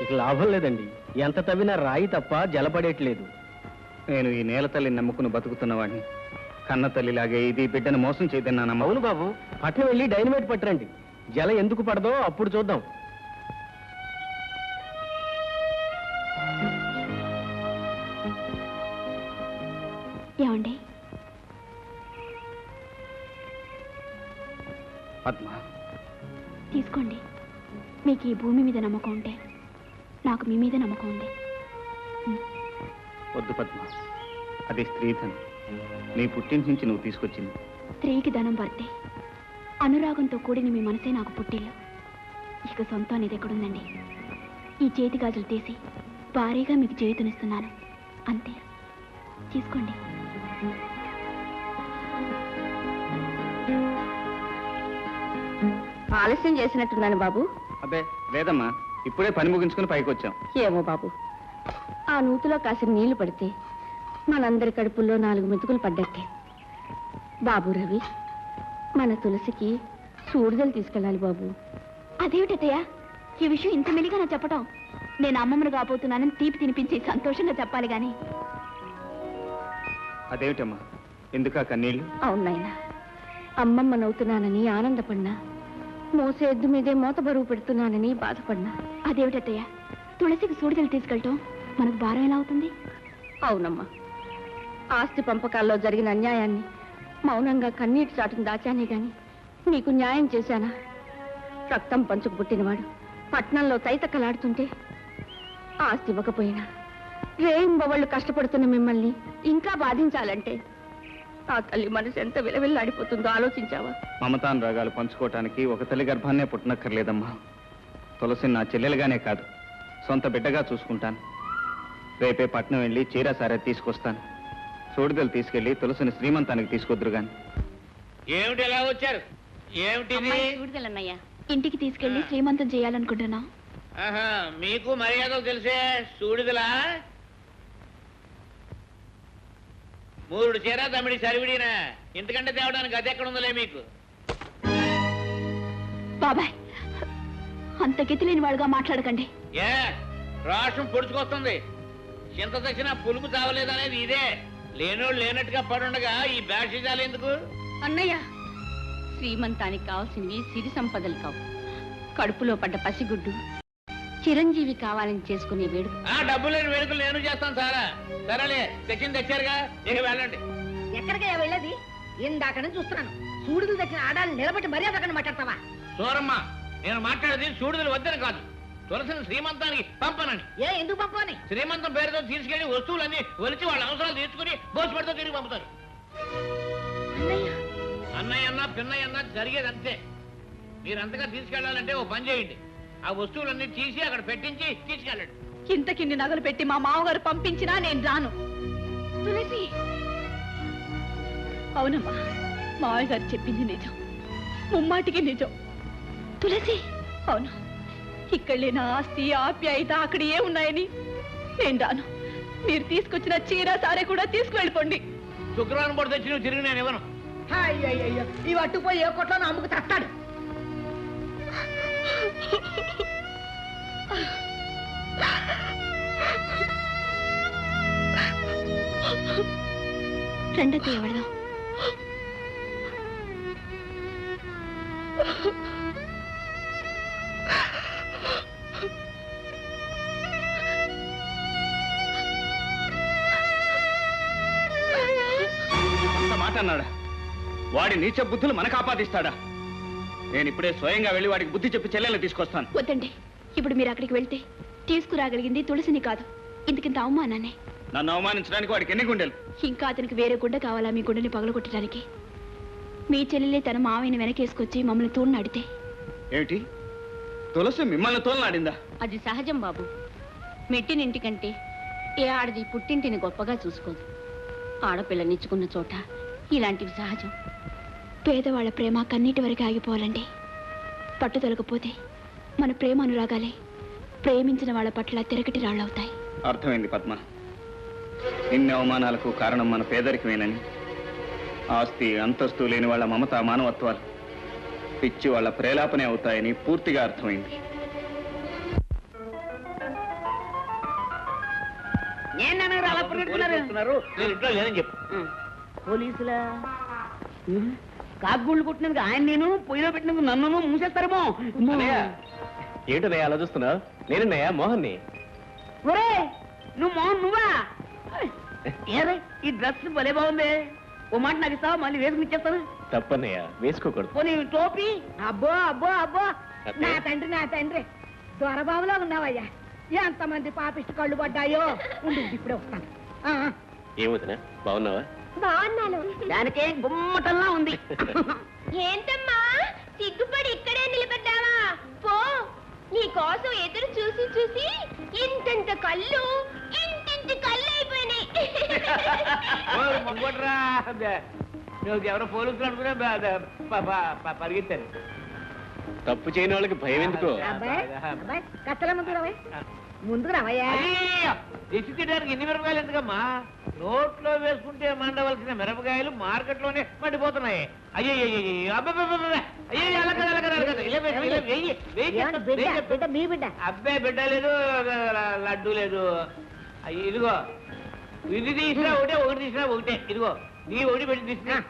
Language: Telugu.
ఇక లాభం లేదండి. ఎంత తవ్వినా రాయి తప్ప జలపడేట్లేదు. నేను ఈ నేల తల్లిని నమ్ముకుని బతుకుతున్నవాడిని. కన్న తల్లిలాగే ఇది బిడ్డను మోసం చేయదన్నానమ్మా. అవును బాబు, పట్నం వెళ్ళి డైనమైట్ పట్టరండి. జల ఎందుకు పడదో అప్పుడు చూద్దాం. ఏమండి? పద్మ, తీసుకోండి. మీకు ఈ భూమి మీద నమ్మకం ఉంటే నాకు మీ మీద నమ్మకం ఉంది. వద్దు పద్మ, అది స్త్రీధనం. నీ పుట్టింటి నుంచి నువ్వు తీసుకొచ్చింది. స్త్రీకి ధనం పడితే అనురాగంతో కూడిన మీ మనసే నాకు పుట్టిల్లు. ఇక సొంతం అనేది ఎక్కడుందండి? ఈ చేతి గాజులు తీసి భారీగా మీకు చేతునిస్తున్నాను, అంతే. తీసుకోండి. ఆలస్యం చేసినట్టున్నాను బాబు. అబ్బే లేదమ్మా, ఇప్పుడే పని ముగించుకుని పైకి వచ్చాం. ఏమో బాబు, ఆ నూతిలో కాసిన నీళ్లు పడితే మనందరి కడుపుల్లో 4 మెతుకులు పడ్డట్టే. బాబు రవి, మన తులసికి సూడిదలు తీసుకెళ్ళాలి బాబు. అదేమిటయ్యా ఈ విషయం ఇంత మెలిగా నా చెప్పటం? నేను అమ్మమ్మను కాబోతున్నానని తీపి తినిపించి సంతోషంగా చెప్పాలి గాని. అదేమిటమ్మా, ఎందుకా కన్నీళ్ళు? అవునాయనా, అమ్మమ్మనవుతున్నానని ఆనందపడినా, మోసే ఎద్దు మీదే మోత బరువు పెడుతున్నానని బాధపడినా. అదేమిటయ్యా తులసికి సూడిదలు తీసుకెళ్ళటం మనకు భారం ఎలా అవుతుంది? అవునమ్మా, ఆస్తి పంపకాల్లో జరిగిన అన్యాయాన్ని మౌనంగా కన్నీటి చాటును దాచానే గాని నీకు న్యాయం చేశానా? రక్తం పంచుకు పుట్టినవాడు పట్నంలో తైతక్కలాడుతుంటే ఆస్తి ఇవ్వకపోయినా రేయింబవళ్ళు కష్టపడుతున్న మిమ్మల్ని ఇంకా బాధించాలంటే ఆ తల్లి మనసు ఎంత విలవిల్లాడిపోతుందో ఆలోచించావా? మమతానురాగాలు పంచుకోవటానికి ఒక తల్లి గర్భాన్నే పుట్టనక్కర్లేదమ్మా. తులసిని నా చెల్లెలుగానే కాదు, సొంత బిడ్డగా చూసుకుంటాను. రేపే పట్నం వెళ్ళి చీర సారే తీసుకొస్తాను. సూడిదలు తీసుకెళ్లి తులసిని శ్రీమంతానికి తీసుకొద్దురు గాని. ఏమిటి ఎలా వచ్చారు? సూడిదలన్నయ్యా. ఇంటికి తీసుకెళ్లి శ్రీమంతం చేయాలనుకుంటున్నా. మీకు మర్యాదలు తెలిసే సూడిదలా? 3 చీర తమిడి సరివిడినా, ఇంతకంటే తేవడానికి అది ఎక్కడ ఉందలే మీకు. బాబాయ్, అంత గతి లేని వాడుగా మాట్లాడకండి. ఏ రాష్ట్రం పొడుచుకొస్తుంది. చింత తెచ్చినా పులుపు తావలేదనేది ఇదే. లేనోళ్ళు లేనట్టుగా పడుండగా ఈ బ్యాషిజాలు ఎందుకు? అన్నయ్య, శ్రీమంతానికి కావాల్సింది సిరి సంపదలు కావు, కడుపులో పడ్డ పసిగుడ్డు చిరంజీవి కావాలని చేసుకునే వేడుక. డబ్బు లేని వేడుకలు నేను చేస్తాను సారా. సరేలే, తెచ్చింది తెచ్చారుగా, ఇక వెళ్ళండి. ఎక్కడికే వెళ్ళేది? ఇందాక నుంచి చూస్తున్నాను. సూడులు తెచ్చిన ఆడాలు నిలబెట్టి మర్యాద అక్కడ మాట్లాడతావా? సూరమ్మ, నేను మాట్లాడేది సూడుదలు వద్దని కాదు, తులసిని శ్రీమంతానికి పంపనని. ఎందుకు పంపని? శ్రీమంతం పేరుతో తీసుకెళ్లి వస్తువులన్నీ ఒలిచి వాళ్ళ అవసరాలు తీర్చుకుని భోజపడితో తిరిగి పంపుతారు. అన్నయ్య అన్నా పిన్నయ్య అన్నా జరిగేది అంతే. మీరంతగా తీసుకెళ్లాలంటే ఓ పని చేయండి, ఆ వస్తువులన్నీ తీసి అక్కడ పెట్టించి తీసుకెళ్ళండి. ఇంతకిన్ని నగలు పెట్టి మా మామగారు పంపించినా నేను రాను. తులసి, అవునమ్మా, మావయ్య గారు చెప్పింది నిజం, ముమ్మాటికి నిజం. తులసి, అవును, ఇక్కడ లేని ఆస్తి ఆప్యాయత అక్కడ ఏ ఉన్నాయని నేను రాను. మీరు తీసుకొచ్చిన చీర సారే కూడా తీసుకువెళ్ళిపోండి. శుక్రవారం పూట తెచ్చి నువ్వు తిరిగి నేను ఇవ్వను. అయ్యయ్యో, ఇవి అట్టుపోయి ఏ కొట్లో అమ్ముకు తస్తాడు. రెండో ఎవడదాం. మాట అన్నాడా? వాడి నీచ బుద్ధులు మనకు ఆపాదిస్తాడా? నేను ఇప్పుడే స్వయంగా వెళ్ళి వాడికి బుద్ధి చెప్పి చెల్లెలు తీసుకొస్తాను. వద్దండి, ఇప్పుడు మీరు అక్కడికి వెళ్తే తీసుకురాగలిగింది తులసిని కాదు, ఇంతకింత అవమానాన్ని. నన్ను అవమానించడానికి వాడికి ఎన్ని గుండెలు? ఇంకా అతనికి వేరే గుండె కావాలా మీ గుండెని పగలగొట్టడానికి? మీ చెల్లెలే తన మావయ్యని వెనకేసుకొచ్చి మమ్మల్ని తోడునాడితే? ఏమిటి, తులసి మిమ్మల్ని తోలనాడిందా? అది సహజం బాబు. మెట్టినింటికంటే ఏ ఆడది పుట్టింటిని గొప్పగా చూసుకోదు. ఆడపిల్లనిచ్చుకున్న చోట ఇలాంటివి సహజం. పేదవాళ్ల ప్రేమ కన్నీటి వరకు ఆగిపోవాలండి. పట్టుదలకపోతే మన ప్రేమ అనురాగాలే ప్రేమించిన వాళ్ళ పట్ల తిరగటి రాళ్ళవుతాయి. అర్థమైంది పద్మ, ఇన్ని అవమానాలకు కారణం మన పేదరికమేనని. ఆస్తి అంతస్తు లేని వాళ్ళ మమత మానవత్వాలు పిచ్చి వాళ్ళ ప్రేలాపనే అవుతాయని పూర్తిగా అర్థమైంది. ఏంటన్నారు అలా పరిగెడుతున్నారు నేను ఇంట్లో లేదని చెప్పు. పోలీసులా కాకుగూళ్ళు కొట్టినందుకు ఆయన నేను పొయ్యిలో పెట్టినందుకు నన్ను మూసేస్తారేమో. ఏంటన్నయ్య అలా చూస్తున్నావు? నేనన్నయ్య మోహన్ని. ఒరే నువ్వు మోహన్ నువ్వా? ఏరే ఈ డ్రెస్ భలే బాగుంది. ఓ మాట నాకు ఇస్తావా? మళ్ళీ వేసుకుని ఇచ్చేస్తాను. తప్పన్నయ్య, వేసుకోకూడదు. పోనీ టోపీ. అబ్బో అబ్బో అబ్బో నా తండ్రి దొరబాబులో ఉన్నావయ్యా. ఎంతమంది పాపిష్టి కళ్ళు పడ్డాయో. ఉండు ఇప్పుడే వస్తాను. ఏమవుతున్నా, బాగున్నావా? బాగున్నాను. దానికే గుమ్మటంలా ఉంది. ఏంటమ్మా సిగ్గుపడి ఇక్కడే నిలబడ్డావా? పో, నీ కోసం ఎదురు చూసి చూసి ఇంతంత కళ్ళు ఇంటింటి కళ్ళు అయిపోయినాయి. మొగ్గొట్రా నువ్వు ఎవరో పోలీసులు అనుకునే పరిగెత్తాను. తప్పు చేయని వాళ్ళకి భయం ఎందుకో? అబ్బాయి కత్తల ముందుకు రావయ్యా. దిష్టి తీయడానికి ఎన్ని మిరపకాయలు ఎందుకమ్మా? రోట్లో వేసుకుంటే మండవలసిన మిరపకాయలు మార్కెట్లోనే మండిపోతున్నాయి. అయ్యో బిడ్డ మీ బిడ్డ. అబ్బాయి బిడ్డ లేదు, లడ్డు లేదు. ఇదిగో ఇది తీసినా ఒకటే, ఒకటి తీసినా ఒకటే. ఇదిగో నీ ఒకటి పెట్టి తీసినా